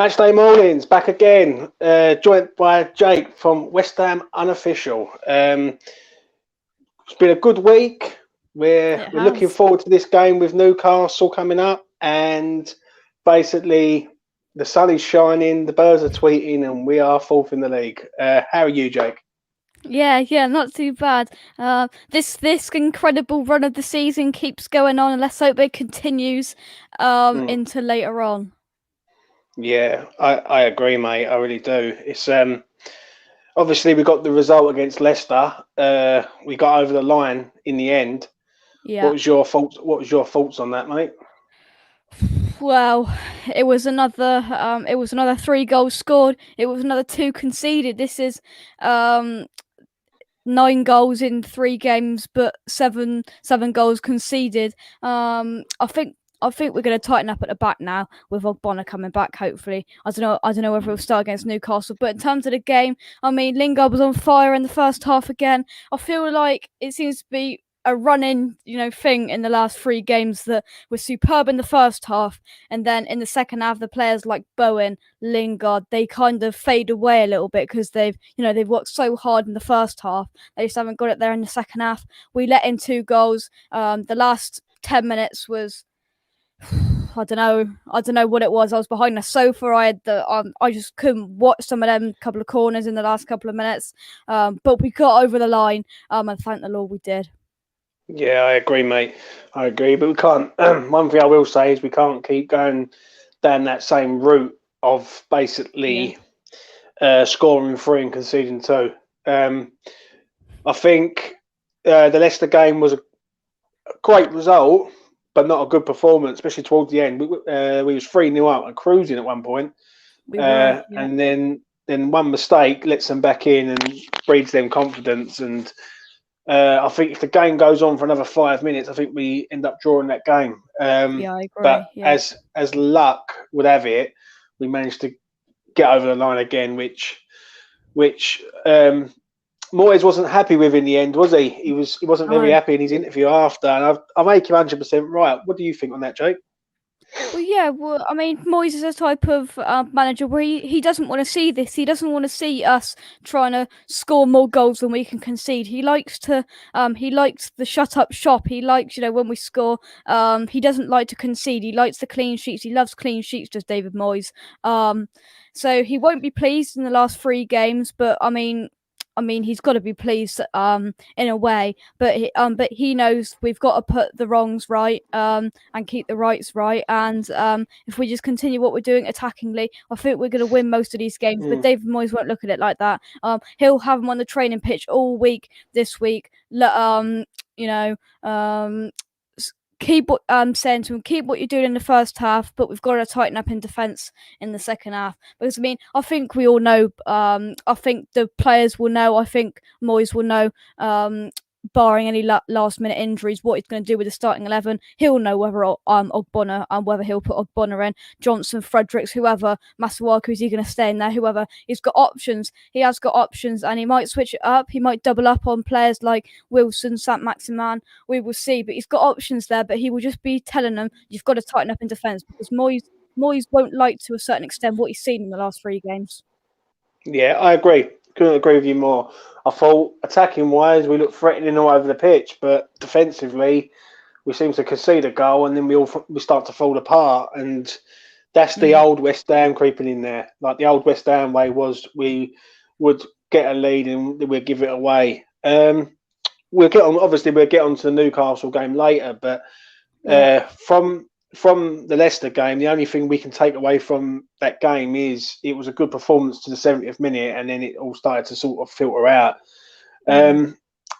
Matchday mornings, back again, joined by Jake from West Ham Unofficial. It's been a good week. We're looking forward to this game with Newcastle coming up, and basically the sun is shining, the birds are tweeting, and we are fourth in the league. How are you, Jake? Yeah, not too bad. This incredible run of the season keeps going on, and let's hope it continues into later on. Yeah, I agree, mate. I really do. It's obviously we got the result against Leicester. We got over the line in the end. Yeah. What was your thoughts on that, mate? Well, it was another 3 goals scored. It was another 2 conceded. This is 9 goals in 3 games, but seven goals conceded. I think we're going to tighten up at the back now with Ogbonna coming back. Hopefully, I don't know whether he'll start against Newcastle. But in terms of the game, I mean, Lingard was on fire in the first half again. I feel like it seems to be a running, thing in the last 3 games that were superb in the first half, and then in the second half, the players like Bowen, Lingard, they kind of fade away a little bit because they've worked so hard in the first half. They just haven't got it there in the second half. We let in 2 goals. The last 10 minutes was. I don't know what it was. I was behind the sofa. I just couldn't watch some of them couple of corners in the last couple of minutes. But we got over the line. And thank the Lord we did. Yeah, I agree, mate. I agree, but we can't. One thing I will say is we can't keep going down that same route of basically scoring 3 and conceding 2. I think the Leicester game was a great result, but not a good performance, especially towards the end. We was 3-0 up and cruising at one point, and then one mistake lets them back in and breeds them confidence. And I think if the game goes on for another 5 minutes, I think we end up drawing that game. I agree. But as luck would have it, we managed to get over the line again, which Moyes wasn't happy with in the end, was he? He wasn't very happy in his interview after, and I make him 100% right. What do you think on that, Jake? Well, I mean, Moyes is a type of manager where he doesn't want to see this. He doesn't want to see us trying to score more goals than we can concede. He likes the shut up shop. He likes, when we score. He doesn't like to concede. He likes the clean sheets. He loves clean sheets, does David Moyes. So he won't be pleased in the last 3 games, but I mean, he's got to be pleased in a way, but he knows we've got to put the wrongs right and keep the rights right. And if we just continue what we're doing attackingly, I think we're going to win most of these games. But David Moyes won't look at it like that. He'll have him on the training pitch all week this week. Keep saying to him, keep what you're doing in the first half, but we've got to tighten up in defence in the second half. Because I think we all know. I think the players will know. I think Moyes will know. Barring any last minute injuries, what he's going to do with the starting 11. He'll know whether Ogbonna and whether he'll put Ogbonna in, Johnson, Fredericks, whoever, Masuaku, is he going to stay in there? Whoever, he's got options. He has got options, and he might switch it up. He might double up on players like Wilson, Saint-Maximin. We will see, but he's got options there. But he will just be telling them, you've got to tighten up in defence, because Moyes won't like, to a certain extent, what he's seen in the last 3 games. Yeah, I agree. Couldn't agree with you more. I thought attacking wise we looked threatening all over the pitch, but defensively we seem to concede a goal and then we start to fall apart. And that's the old West Ham creeping in there. Like the old West Ham way was, we would get a lead and we'd give it away. We'll get on to the Newcastle game later, but from the Leicester game, the only thing we can take away from that game is it was a good performance to the 70th minute, and then it all started to sort of filter out.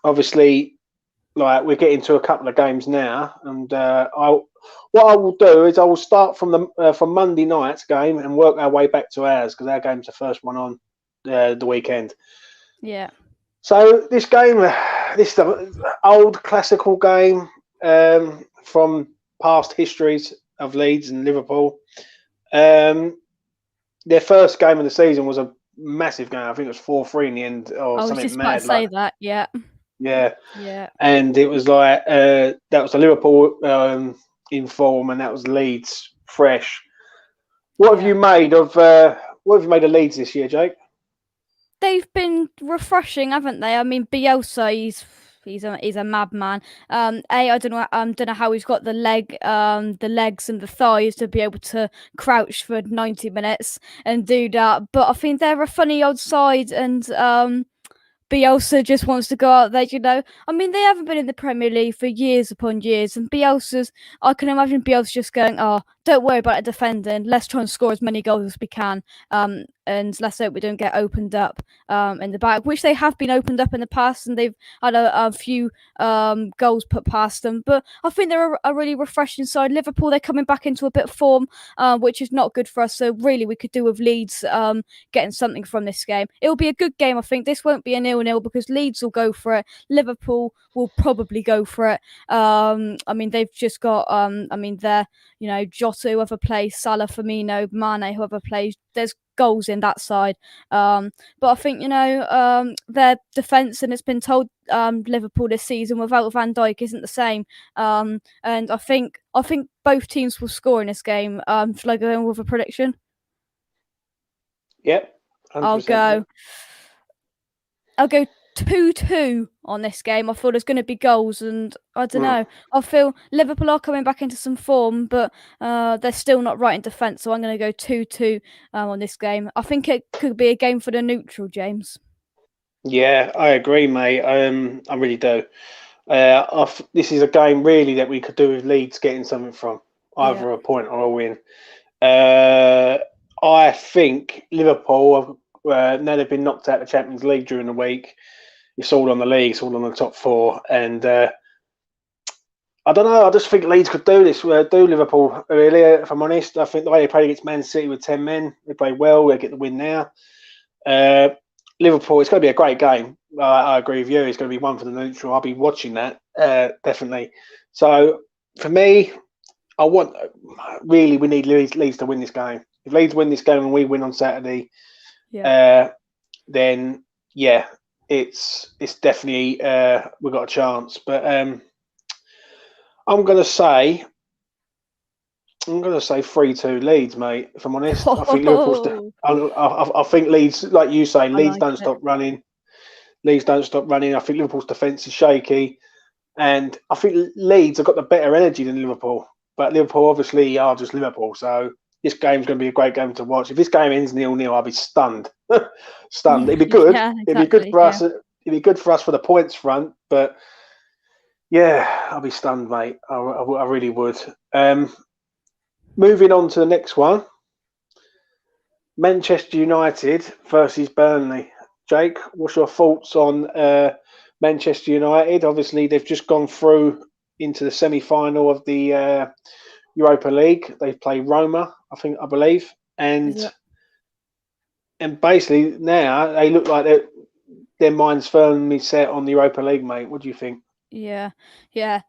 Obviously, like we're getting to a couple of games now, and what I will do is I will start from Monday night's game and work our way back to ours, because our game's the first one on the weekend. Yeah. So this game, this is an old classical game from past histories of Leeds and Liverpool. Their first game of the season was a massive game. I think it was 4-3 in the end, or something mad. I was just about to say that. Yeah. And it was like that was the Liverpool in form, and that was Leeds fresh. What have you made of Leeds this year, Jake? They've been refreshing, haven't they? I mean, Bielsa, he's a madman. I don't know how he's got the legs and the thighs to be able to crouch for 90 minutes and do that. But I think they're a funny old side, and Bielsa just wants to go out there, I mean, they haven't been in the Premier League for years upon years, and I can imagine Bielsa just going, "Oh, don't worry about it defending. Let's try and score as many goals as we can, and let's hope we don't get opened up in the back," which they have been opened up in the past, and they've had a few goals put past them. But I think they're a really refreshing side. Liverpool, they're coming back into a bit of form, which is not good for us. So really, we could do with Leeds getting something from this game. It'll be a good game, I think. This won't be a 0-0 because Leeds will go for it. Liverpool will probably go for it. I mean, they've just got they're Jota, whoever plays, Salah, Firmino, Mane, whoever plays. There's goals in that side. But I think their defence, and it's been told Liverpool this season without Van Dijk isn't the same. And I think both teams will score in this game. Shall I go in with a prediction? Yep. I'll go 2-2 on this game. I feel there's going to be goals, and I don't know. I feel Liverpool are coming back into some form, but they're still not right in defence. So I'm going to go 2-2 on this game. I think it could be a game for the neutral, James. Yeah, I agree, mate. I really do. This is a game really that we could do with Leeds getting something from, either a point or a win. I think Liverpool, now they've been knocked out of the Champions League during the week. It's all on the league, it's all on the top four. And I don't know, I just think Leeds could do this, do Liverpool, really, if I'm honest. I think the way they played against Man City with 10 men, they played well, they get the win now. Liverpool, it's going to be a great game. I agree with you. It's going to be one for the neutral. I'll be watching that, definitely. So, for me, we need Leeds to win this game. If Leeds win this game and we win on Saturday, then it's definitely we've got a chance. But I'm going to say 3-2 Leeds, mate. If I'm honest, I think Liverpool's. I think Leeds, like you say, Leeds don't stop running. Leeds don't stop running. I think Liverpool's defence is shaky, and I think Leeds have got the better energy than Liverpool. But Liverpool obviously are just Liverpool, so this game's going to be a great game to watch. If this game ends 0-0, I'll be stunned. Stunned. It'd be good. Yeah, exactly. It'd be good for us. It'd be good for us for the points front. But yeah, I'll be stunned, mate. I really would. Moving on to the next one. Manchester United versus Burnley. Jake, what's your thoughts on Manchester United? Obviously, they've just gone through into the semi-final of the Europa League. They play Roma, I believe, and basically now they look like their minds firmly set on the Europa League, mate. What do you think? Yeah.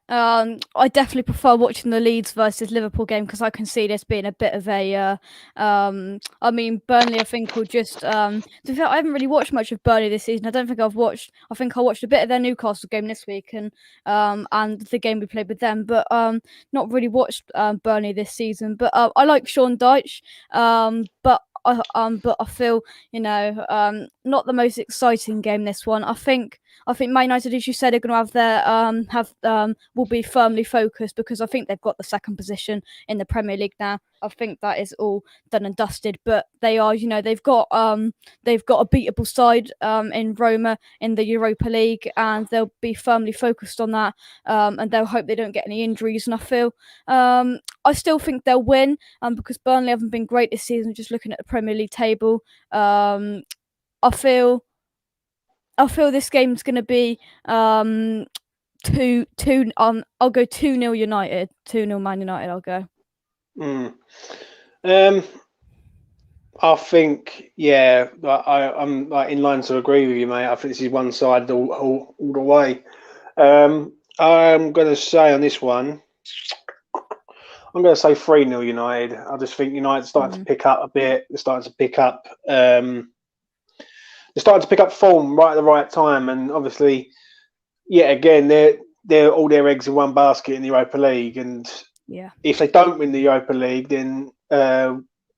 I definitely prefer watching the Leeds versus Liverpool game because I can see this being a bit of a. I mean, Burnley, I think will just. To be fair, I haven't really watched much of Burnley this season. I don't think I've watched. I think I watched a bit of their Newcastle game this week and the game we played with them, but not really watched Burnley this season. But I like Sean Dyche. But I feel not the most exciting game. This one, I think Man United, as you said, are going to have will be firmly focused because I think they've got the second position in the Premier League now. I think that is all done and dusted. But they are, they've got a beatable side in Roma in the Europa League, and they'll be firmly focused on that. And they'll hope they don't get any injuries. And I feel I still think they'll win because Burnley haven't been great this season. Just looking at the Premier League table, I feel this game's going to be 2-2. I'll go 2-0 United, 2-0 Man United. I'll go. I think, I'm like in line to agree with you, mate. I think this is one side all the way. I'm going to say on this one, I'm going to say 3-0 United. I just think United starting to pick up a bit. They're starting to pick up. They're starting to pick up form right at the right time, and obviously, again, they're all their eggs in one basket in the Europa League. And if they don't win the Europa League, then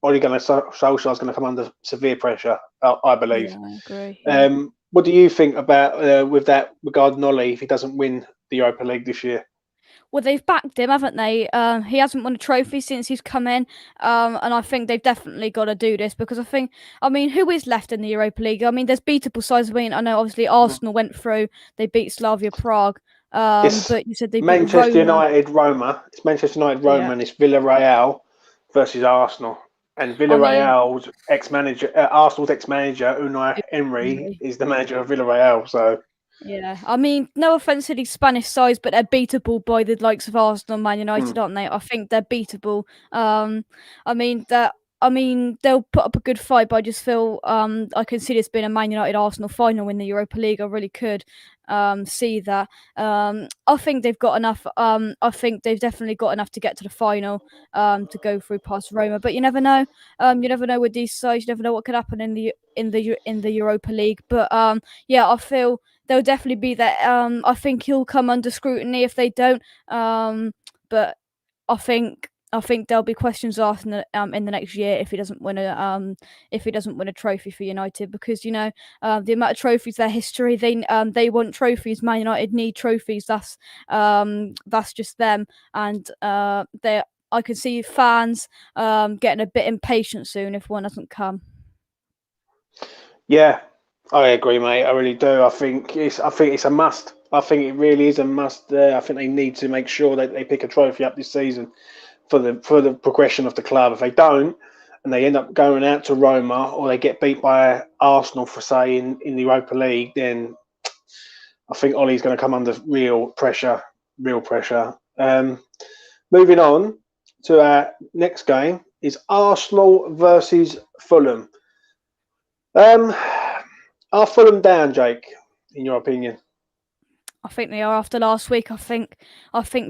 Ole Gunnar Solskjaer's going to come under severe pressure, I believe. Yeah, I agree. Yeah. What do you think about with that regarding Ole if he doesn't win the Europa League this year? Well, they've backed him, haven't they? He hasn't won a trophy since he's come in, and I think they've definitely got to do this because I mean, who is left in the Europa League? I mean, there's beatable sides. I mean, I know obviously Arsenal went through; they beat Slavia Prague, It's but you said they beat Manchester Roma. United, Roma. It's Manchester United, Roma, Yeah, and it's Villarreal versus Arsenal. And I mean, Villarreal's ex-manager, Arsenal's ex-manager, Unai Emery, Emery. is the manager of Villarreal. So Yeah, I mean, no offense to these Spanish sides, but they're beatable by the likes of Arsenal, and Man mm, United, aren't they? I think they're beatable. I mean that. I mean, they'll put up a good fight, but I just feel I can see this being a Man United Arsenal final in the Europa League. I really could see that. I think they've got enough. I think they've definitely got enough to get to the final to go through past Roma. But you never know. You never know with these sides. You never know what could happen in the Europa League. But yeah, I feel they'll definitely be there. I think he'll come under scrutiny if they don't. But I think there'll be questions asked in the next year if he doesn't win a trophy for United because the amount of trophies, their history, they want trophies. Man United need trophies. That's just them, and I can see fans getting a bit impatient soon if one doesn't come. yeah, I agree, mate. I really do. I think it's a must. I think it really is a must. I think they need to make sure that they pick a trophy up this season for the progression of the club. If they don't, and they end up going out to Roma or they get beat by Arsenal for say in the Europa League, then I think Ollie's going to come under real pressure. Real pressure. Moving on to our next game is Arsenal versus Fulham. Are Fulham down, Jake? In your opinion? I think they are after last week. I think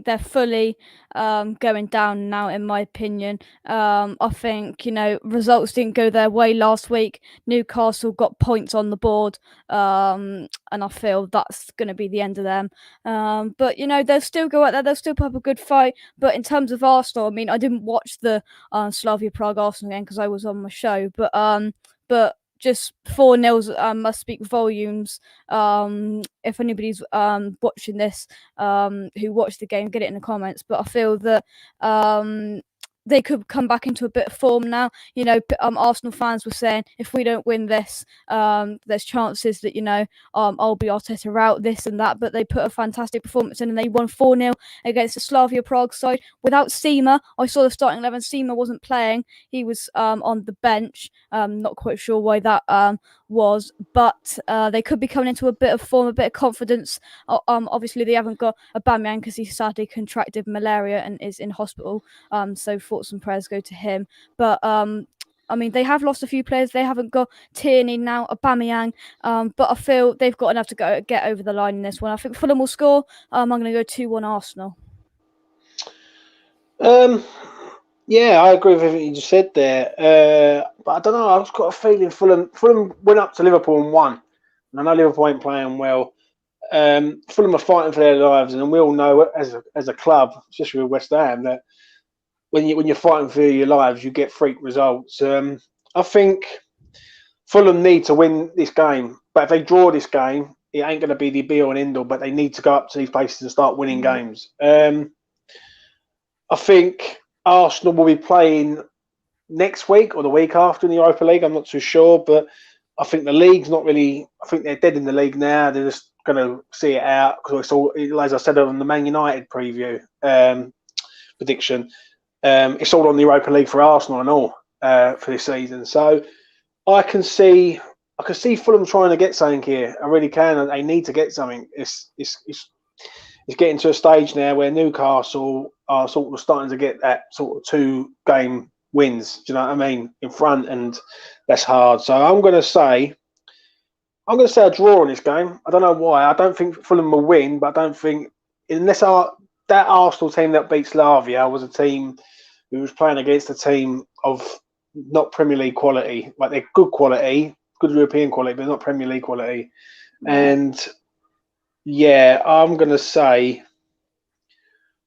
they're fully going down now, in my opinion. I think results didn't go their way last week. Newcastle got points on the board, and I feel that's going to be the end of them. But they'll still go out there. They'll still put up a good fight. But in terms of Arsenal, I mean, I didn't watch the Slavia Prague Arsenal game because I was on my show. But just 4-0 must speak volumes. If anybody's watching this, who watched the game, get it in the comments. But I feel that they could come back into a bit of form now. Arsenal fans were saying if we don't win this, there's chances that I'll be Arteta out, this and that. But they put a fantastic performance in, and they won 4-0 against the Slavia Prague side without Seema. I saw the starting 11. Seema wasn't playing; he was on the bench. Not quite sure why that was, but they could be coming into a bit of form, a bit of confidence. Obviously they haven't got Aubameyang because he sadly contracted malaria and is in hospital. So thoughts and prayers go to him. But I mean, they have lost a few players. They haven't got Tierney now, Aubameyang. But I feel they've got enough to get over the line in this one. I think Fulham will score. I'm going to go 2-1 Arsenal. Yeah, I agree with everything you just said there. But I don't know. I've just got a feeling Fulham went up to Liverpool and won. And I know Liverpool ain't playing well. Fulham are fighting for their lives, and we all know as a club, especially with West Ham, that when you're fighting for your lives, you get freak results. I think Fulham need to win this game, but if they draw this game, it ain't going to be the be all and end all. But they need to go up to these places and start winning games. I think Arsenal will be playing next week or the week after in the Europa League. I'm not too sure, but I think the league's not really. I think they're dead in the league now. They're just going to see it out because it's all, as I said on the Man United preview prediction. It's all on the Europa League for Arsenal and all for this season. So I can see Fulham trying to get something here. I really can. And they need to get something. It's getting to a stage now where Newcastle are sort of starting to get that sort of 2-game wins. Do you know what I mean? In front, and that's hard. So I'm going to say a draw in this game. I don't know why. I don't think Fulham will win, but I don't think unless that Arsenal team that beat Slavia was a team who was playing against a team of not Premier League quality. Like they're good quality, good European quality, but not Premier League quality. Right. And yeah, I'm going to say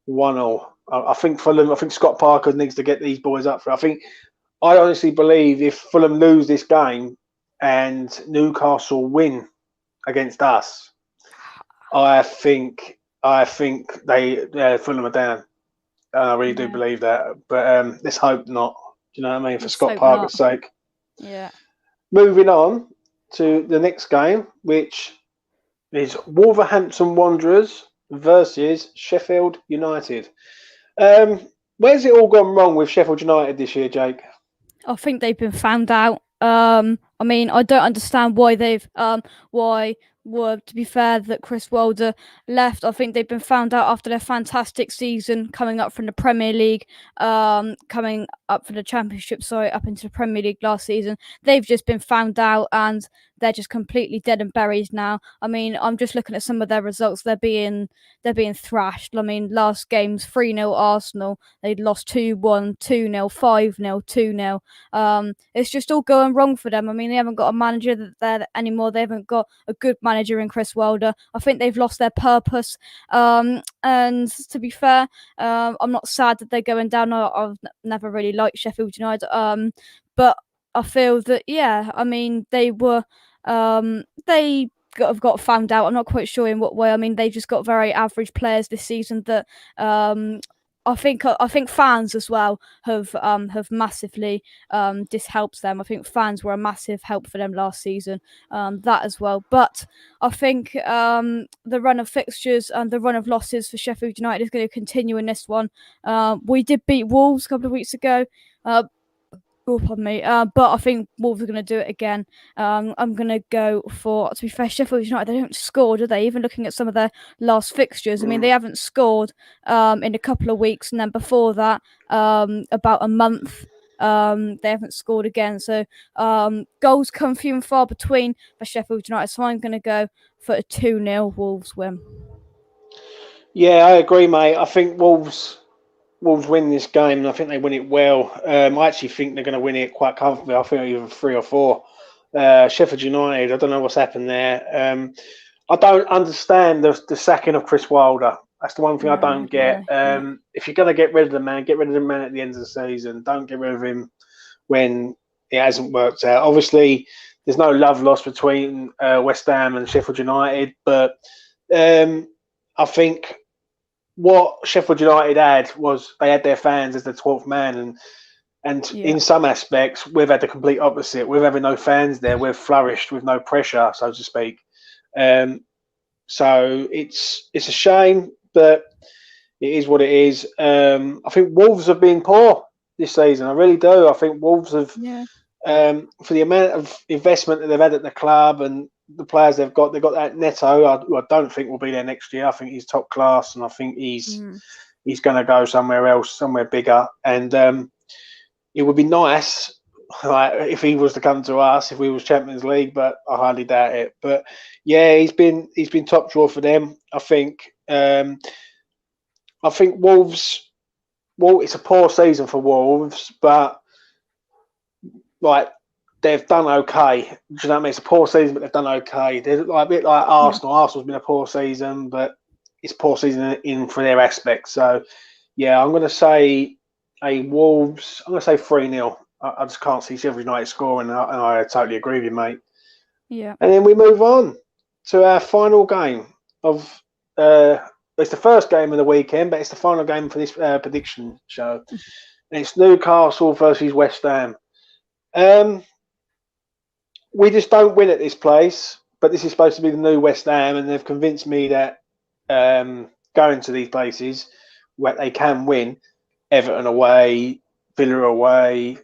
1-0. I think Fulham. I think Scott Parker needs to get these boys up for. I think I honestly believe if Fulham lose this game and Newcastle win against us, I think they Fulham are down. I really do Yeah, believe that, but let's hope not. Do you know what I mean? For let's Scott hope not. Parker's sake. Yeah. Moving on to the next game, which is Wolverhampton Wanderers versus Sheffield United. Where's it all gone wrong with Sheffield United this year, Jake? I think they've been found out. I mean, I don't understand why to be fair, that Chris Wilder left. I think they've been found out after their fantastic season coming up from the Premier League, coming up for the Championship, sorry, up into the Premier League last season. They've just been found out and they're just completely dead and buried now. I mean, I'm just looking at some of their results. They're being thrashed. I mean, last game's 3-0 Arsenal. They'd lost 2-1, 2-0, 5-0, 2-0. It's just all going wrong for them. I mean, they haven't got a manager there anymore. They haven't got a good manager in Chris Wilder. I think they've lost their purpose. And to be fair, I'm not sad that they're going down. I've never really liked Sheffield United. But I feel that, yeah, I mean, they have got found out. I'm not quite sure in what way. I mean, they just got very average players this season that I think fans as well have massively dishelped them. I think fans were a massive help for them last season, that as well. But I think the run of fixtures and the run of losses for Sheffield United is going to continue in this one. We did beat Wolves a couple of weeks ago. Oh, pardon me. But I think Wolves are going to do it again. I'm going to go for, to be fair, Sheffield United, they don't score, do they? Even looking at some of their last fixtures, I mean, they haven't scored in a couple of weeks. And then before that, about a month, they haven't scored again. So goals come few and far between for Sheffield United. So I'm going to go for a 2-0 Wolves win. Yeah, I agree, mate. I think Wolves win this game, and I think they win it well. I actually think they're going to win it quite comfortably. I think even 3 or 4. Sheffield United, I don't know what's happened there. I don't understand the sacking of Chris Wilder. That's the one thing I don't get. If you're going to get rid of the man, get rid of the man at the end of the season. Don't get rid of him when it hasn't worked out. Obviously, there's no love lost between West Ham and Sheffield United, but I think what Sheffield United had was they had their fans as the 12th man, and in some aspects we've had the complete opposite. We've having no fans there. We've flourished with no pressure, so to speak. So it's a shame, but it is what it is. I think Wolves have been poor this season. I really do. I think Wolves have, for the amount of investment that they've had at the club and the players they've got that Neto, I don't think will be there next year. I think he's top class, and I think he's going to go somewhere else, somewhere bigger. And it would be nice if he was to come to us, if we was Champions League, but I hardly doubt it. But yeah, he's been top draw for them. I think Wolves. Well, it's a poor season for Wolves, but like, they've done okay. Do you know what I mean? It's a poor season, but they've done okay. They're like a bit like Arsenal. Yeah. Arsenal's been a poor season, but it's poor season in for their aspects. So, yeah, I'm going to say Wolves. I'm going to say 3-0. I just can't see Sheffield United scoring, and I totally agree with you, mate. Yeah. And then we move on to our final game of. It's the first game of the weekend, but it's the final game for this prediction show. And it's Newcastle versus West Ham. We just don't win at this place, but this is supposed to be the new West Ham, and they've convinced me that going to these places where they can win, Everton away, Villa away,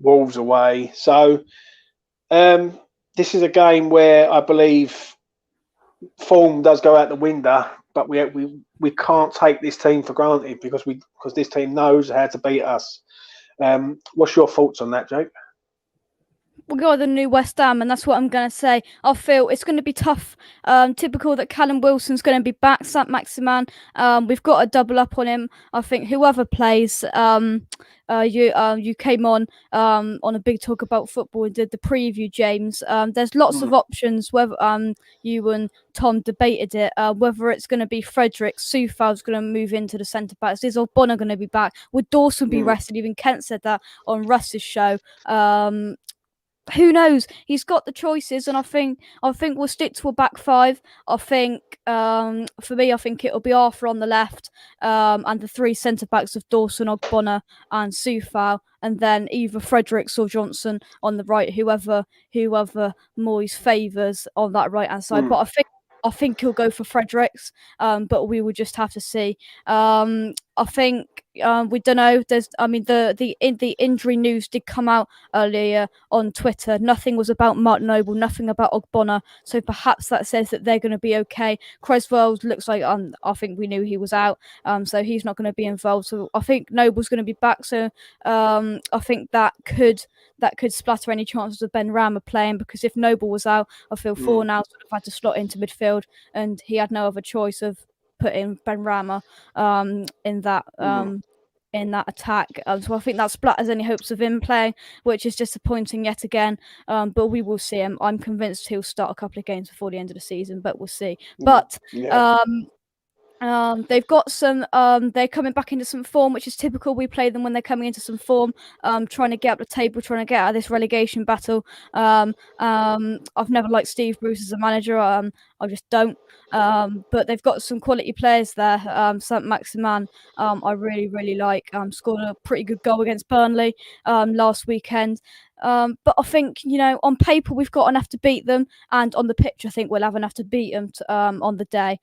Wolves away. So this is a game where I believe form does go out the window, but we can't take this team for granted because this team knows how to beat us. What's your thoughts on that, Jake? we'll go with the new West Ham, and that's what I'm going to say. I feel it's going to be tough. Typical that Callum Wilson's going to be back. Saint Maximin, we've got to double up on him. I think whoever plays, you came on a big talk about football and did the preview, James. There's lots of options. Whether you and Tom debated it, whether it's going to be Frederick, Soufal's going to move into the centre backs. Is Ogbonna going to be back? Would Dawson be rested? Even Kent said that on Russ's show. Who knows? He's got the choices, and I think we'll stick to a back five. I think for me, I think it'll be Arthur on the left, and the three centre backs of Dawson, Ogbonna, and Soufal, and then either Fredericks or Johnson on the right, whoever Moyes favours on that right hand side. But I think he'll go for Fredericks, but we will just have to see. I think we don't know. The injury news did come out earlier on Twitter. Nothing was about Mark Noble, nothing about Ogbonna. So perhaps that says that they're going to be okay. Creswell looks like I think we knew he was out, so he's not going to be involved. So I think Noble's going to be back. So I think that could splatter any chances of Ben Rama playing, because if Noble was out, I feel Fornals would have had to slot into midfield, and he had no other choice of putting Ben Rama in that attack. So I think that splatters any hopes of him playing, which is disappointing yet again. But we will see him. I'm convinced he'll start a couple of games before the end of the season, but we'll see. But they've got some. They're coming back into some form, which is typical. We play them when they're coming into some form, trying to get up the table, trying to get out of this relegation battle. I've never liked Steve Bruce as a manager. I just don't. But they've got some quality players there. Saint Maximin, I really, really like. Scored a pretty good goal against Burnley last weekend. But I think, on paper we've got enough to beat them, and on the pitch I think we'll have enough to beat them on the day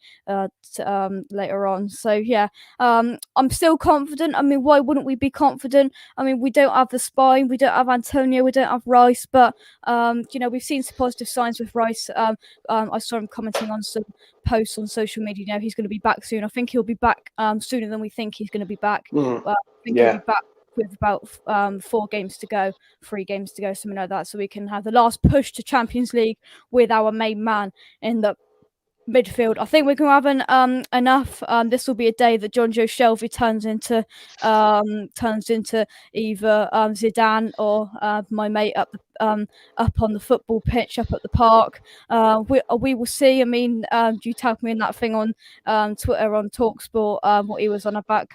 later on. So yeah, I'm still confident. I mean, why wouldn't we be confident? I mean, we don't have the spine, we don't have Antonio, we don't have Rice, but we've seen some positive signs with Rice. I saw him commenting on some posts on social media. He's going to be back soon. I think he'll be back sooner than we think he's going to be back. I think he'll be back with about 3 games to go, something like that, so we can have the last push to Champions League with our main man in the midfield. I think we're going to have enough. This will be a day that John Joe Shelby turns into either Zidane or my mate up on the football pitch up at the park. We will see. I mean, you tagged me in that thing on Twitter on TalkSport, what he was on about.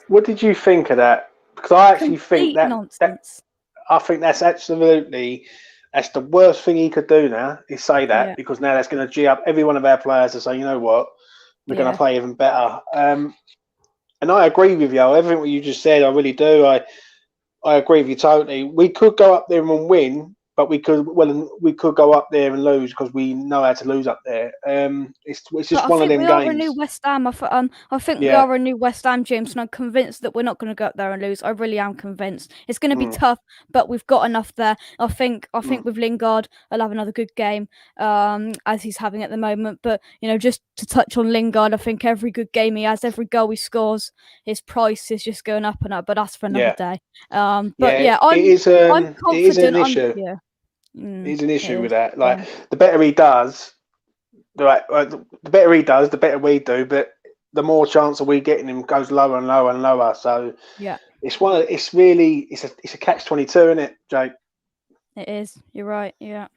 What did you think of that? Because I actually think that I think that's absolutely. That's the worst thing he could do now, is say that, because now that's going to G up every one of our players to say, you know what, we're going to play even better. And I agree with you. Everything what you just said, I really do. I agree with you totally. We could go up there and win, but we could go up there and lose because we know how to lose up there. It's just one of them games. I think we are a new West Ham. I think we are a new West Ham, James, and I'm convinced that we're not going to go up there and lose. I really am convinced. It's going to be tough, but we've got enough there. I think with Lingard, I'll have another good game, as he's having at the moment. But just to touch on Lingard, I think every good game he has, every goal he scores, his price is just going up and up. But that's for another day. I'm confident. It is an issue. It's an issue with that. Like the better he does, the better he does, the better we do. But the more chance of we getting him goes lower and lower and lower. So it's a catch-22, isn't it, Jake? It is. You're right. Yeah,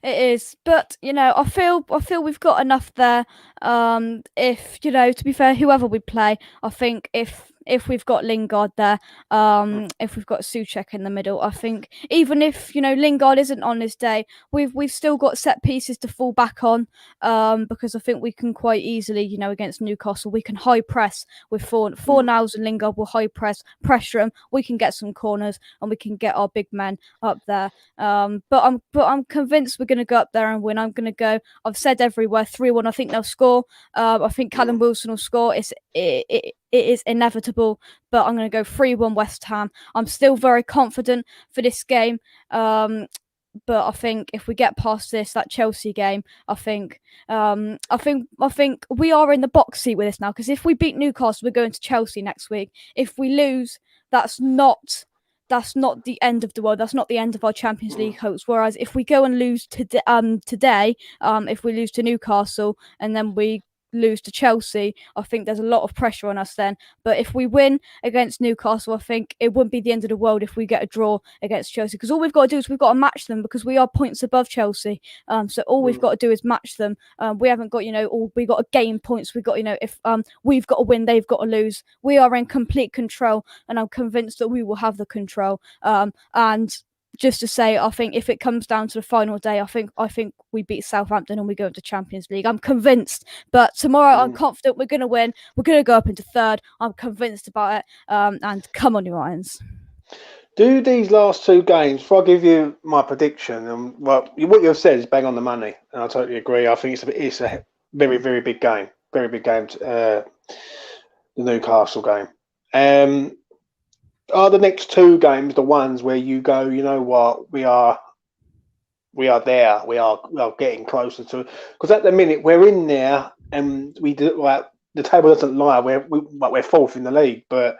it is. But I feel we've got enough there. If to be fair, whoever we play, I think if we've got Lingard there, if we've got Souček in the middle, I think even if Lingard isn't on his day, we've still got set pieces to fall back on, because I think we can quite easily, against Newcastle, we can high press with Fornals and Lingard will high pressure them. We can get some corners and we can get our big men up there. But I'm convinced we're going to go up there and win. I'm going to go. I've said everywhere 3-1. I think they'll score. I think Callum Wilson will score. It is inevitable, but I'm going to go 3-1 West Ham. I'm still very confident for this game, but I think if we get past that Chelsea game, I think we are in the box seat with this now. Because if we beat Newcastle, we're going to Chelsea next week. If we lose, that's not that's not the end of the world. That's not the end of our Champions League hopes. Whereas if we go and lose today, if we lose to Newcastle and then we lose to Chelsea, I think there's a lot of pressure on us then. But if we win against Newcastle, I think it wouldn't be the end of the world if we get a draw against Chelsea, because all we've got to do is we've got to match them, because we are points above Chelsea. So all we've got to do is match them. We haven't got, we got to gain points. We've got, if we've got to win, they've got to lose. We are in complete control, and I'm convinced that we will have the control. And just to say, I think if it comes down to the final day, I think we beat Southampton and we go into Champions League. I'm convinced. But tomorrow, I'm confident we're going to win. We're going to go up into third. I'm convinced about it. And come on, you Irons. Do these last 2 games, before I give you my prediction, and what you've said is bang on the money, and I totally agree. I think it's a very, very big game. Very big game, the Newcastle game. Are the next 2 games the ones where you go, you know what, we are there, we are getting closer to it? Because at the minute we're in there, and we do, like, the table doesn't lie. We're 4th in the league, but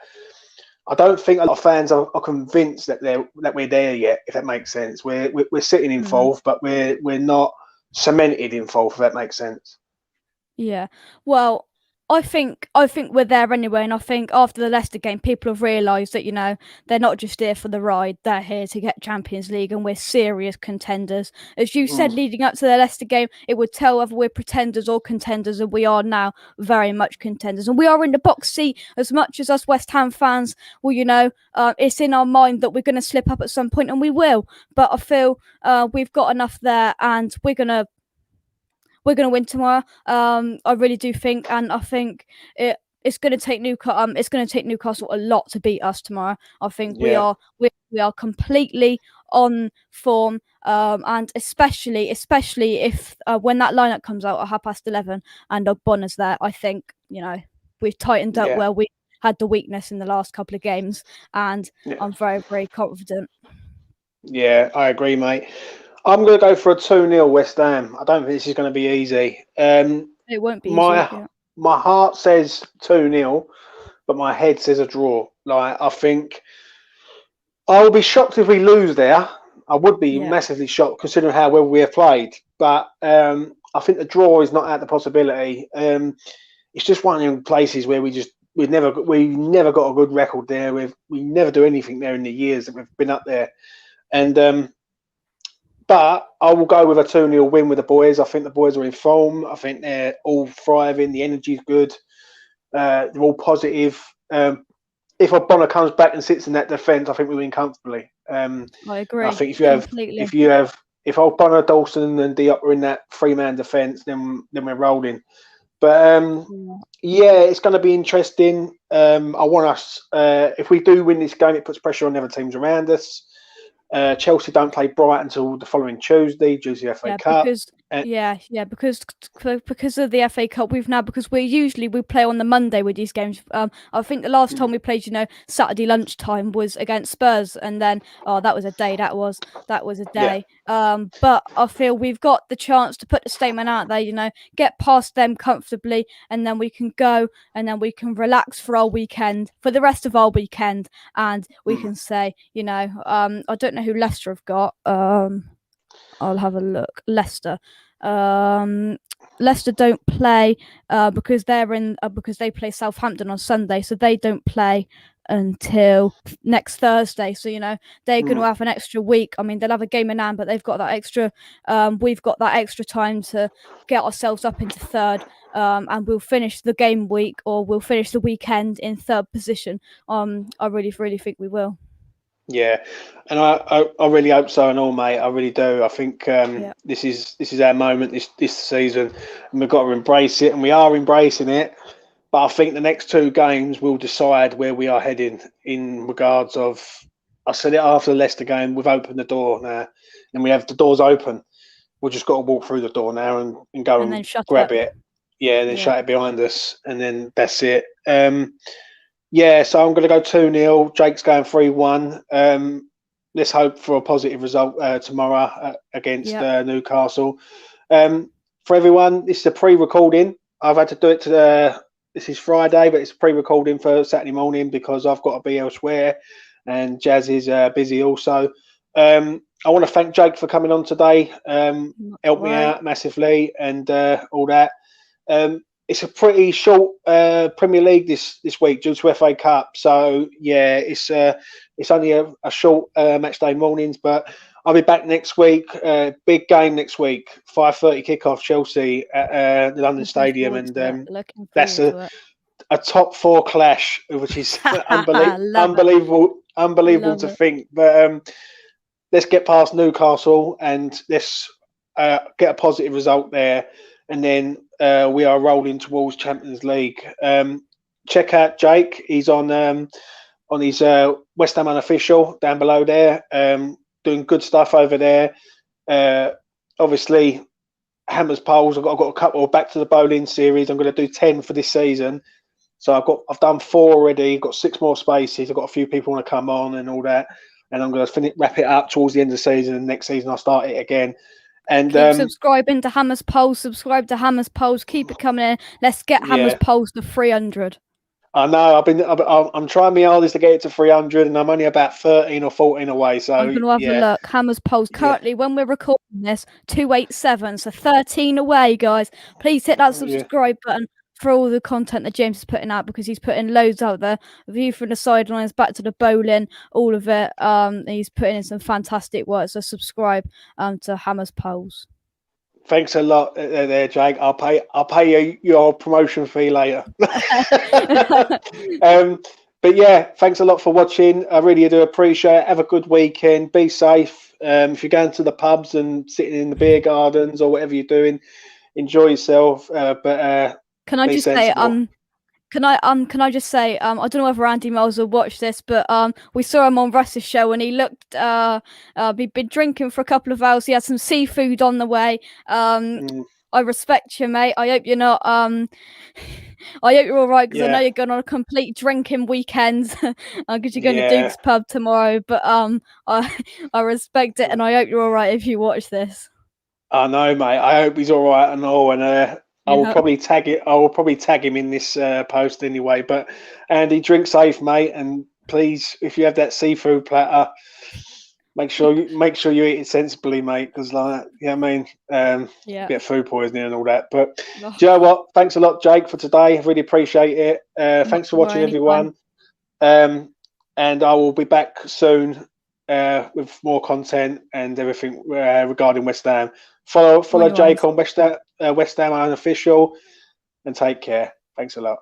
I don't think a lot of fans are convinced that we're there yet. If that makes sense, we're sitting in 4th, but we're not cemented in 4th. If that makes sense. Yeah. Well, I think we're there anyway, and I think after the Leicester game, people have realised that they're not just here for the ride; they're here to get Champions League, and we're serious contenders. As you said, leading up to the Leicester game, it would tell whether we're pretenders or contenders, and we are now very much contenders, and we are in the box seat as much as us West Ham fans. Well, it's in our mind that we're going to slip up at some point, and we will. But I feel we've got enough there, and we're gonna win tomorrow. I really do think, and I think it's going to take Newcastle. It's going to take Newcastle a lot to beat us tomorrow. I think we are completely on form, and especially if when that lineup comes out at 11:30 and Ogbonna's there, I think we've tightened up where we had the weakness in the last couple of games, and I'm very, very confident. Yeah, I agree, mate. I'm going to go for a 2-0 West Ham. I don't think this is going to be easy. It won't be easy. My heart says 2-0, but my head says a draw. Like, I think I will be shocked if we lose there. I would be massively shocked considering how well we have played. But I think the draw is not out the possibility. It's just one of the places where we never got a good record there. We never do anything there in the years that we've been up there, and. But I will go with a 2-0 win with the boys. I think the boys are in form. I think they're all thriving. The energy's good. They're all positive. If Ogbonna comes back and sits in that defence, I think we win comfortably. I agree. I think if Ogbonna, Dawson, and Diop are in that 3-man defence, then we're rolling. But it's going to be interesting. I want us. If we do win this game, it puts pressure on the other teams around us. Chelsea don't play Brighton until the following Tuesday due to the FA Cup. Because of the FA Cup, because we play on the Monday with these games. I think the last time we played, Saturday lunchtime was against Spurs, and then that was a day. That was a day. But I feel we've got the chance to put the statement out there. Get past them comfortably, and then we can go, and then we can relax for the rest of our weekend, and we can say, I don't know who Leicester have got. I'll have a look. Leicester don't play because they play Southampton on Sunday, so they don't play until next Thursday. So they're going to have an extra week. I mean, they'll have a game in hand, but they've got that extra. We've got that extra time to get ourselves up into third, and we'll finish the game week, or we'll finish the weekend in third position. I really, really think we will. Yeah, and I really hope so, and all, mate. I really do. I think this is our moment this season, and we've got to embrace it, and we are embracing it. But I think the next 2 games will decide where we are heading in regards of. I said it after the Leicester game. We've opened the door now, and we have the doors open. We've just got to walk through the door now and go and grab it. Yeah, and then shut it behind us, and then that's it. So I'm going to go 2-0. Jake's going 3-1. Let's hope for a positive result tomorrow against Newcastle. For everyone, this is a pre-recording. I've had to do it this is Friday, but it's a pre-recording for Saturday morning because I've got to be elsewhere. and Jazz is busy also. I want to thank Jake for coming on today. Helped me out massively and all that. It's a pretty short Premier League this week due to FA Cup. So yeah, it's only a short match day mornings, but I'll be back next week. Big game next week, 5:30 kickoff, Chelsea at the London Stadium, and that's a top four clash, which is unbelievable to think. But let's get past Newcastle and let's get a positive result there, and then we are rolling towards Champions League. Check out Jake; he's on his West Ham Unofficial down below there, doing good stuff over there. Obviously, Hammers Poles. I've got a couple back to the bowling series. I'm going to do 10 for this season. So I've done 4 already. Got 6 more spaces. I've got a few people want to come on and all that. And I'm going to wrap it up towards the end of the season. And next season I'll start it again. And keep subscribing to Hammers Poles. Subscribe to Hammers Poles. Keep it coming in. Let's get Hammers Poles to 300. I know. I'm trying my hardest to get it to 300, and I'm only about 13 or 14 away. So I'm going to have a look. Hammers Poles currently, when we're recording this, 287. So 13 away, guys. Please hit that subscribe button for all the content that James is putting out, because he's putting loads out there. A view from the sidelines, back to the bowling, all of it. He's putting in some fantastic work. So subscribe to Hammers Poles. Thanks a lot there, Jake. I'll pay you your promotion fee later. But yeah, thanks a lot for watching. I really do appreciate it. Have a good weekend. Be safe. If you're going to the pubs and sitting in the beer gardens or whatever you're doing, enjoy yourself. Can I just say, Can I just say, I don't know whether Andy Miles will watch this, but we saw him on Russ's show and he looked, he'd been drinking for a couple of hours. He had some seafood on the way. I respect you, mate. I hope you're not, I hope you're all right, because I know you're going on a complete drinking weekend because you're going to Duke's pub tomorrow. But I respect it, and I hope you're all right if you watch this. I know, mate. I hope he's all right and all, and I will probably tag it. I will probably tag him in this post anyway. But Andy, drink safe, mate, and please, if you have that seafood platter, make sure you eat it sensibly, mate. Because, like, you know what I mean, get food poisoning and all that. But do you know what? Thanks a lot, Jake, for today. I really appreciate it. Thanks for watching, everyone. And I will be back soon with more content and everything regarding West Ham. Follow Jake on West Ham Unofficial, and take care. Thanks a lot.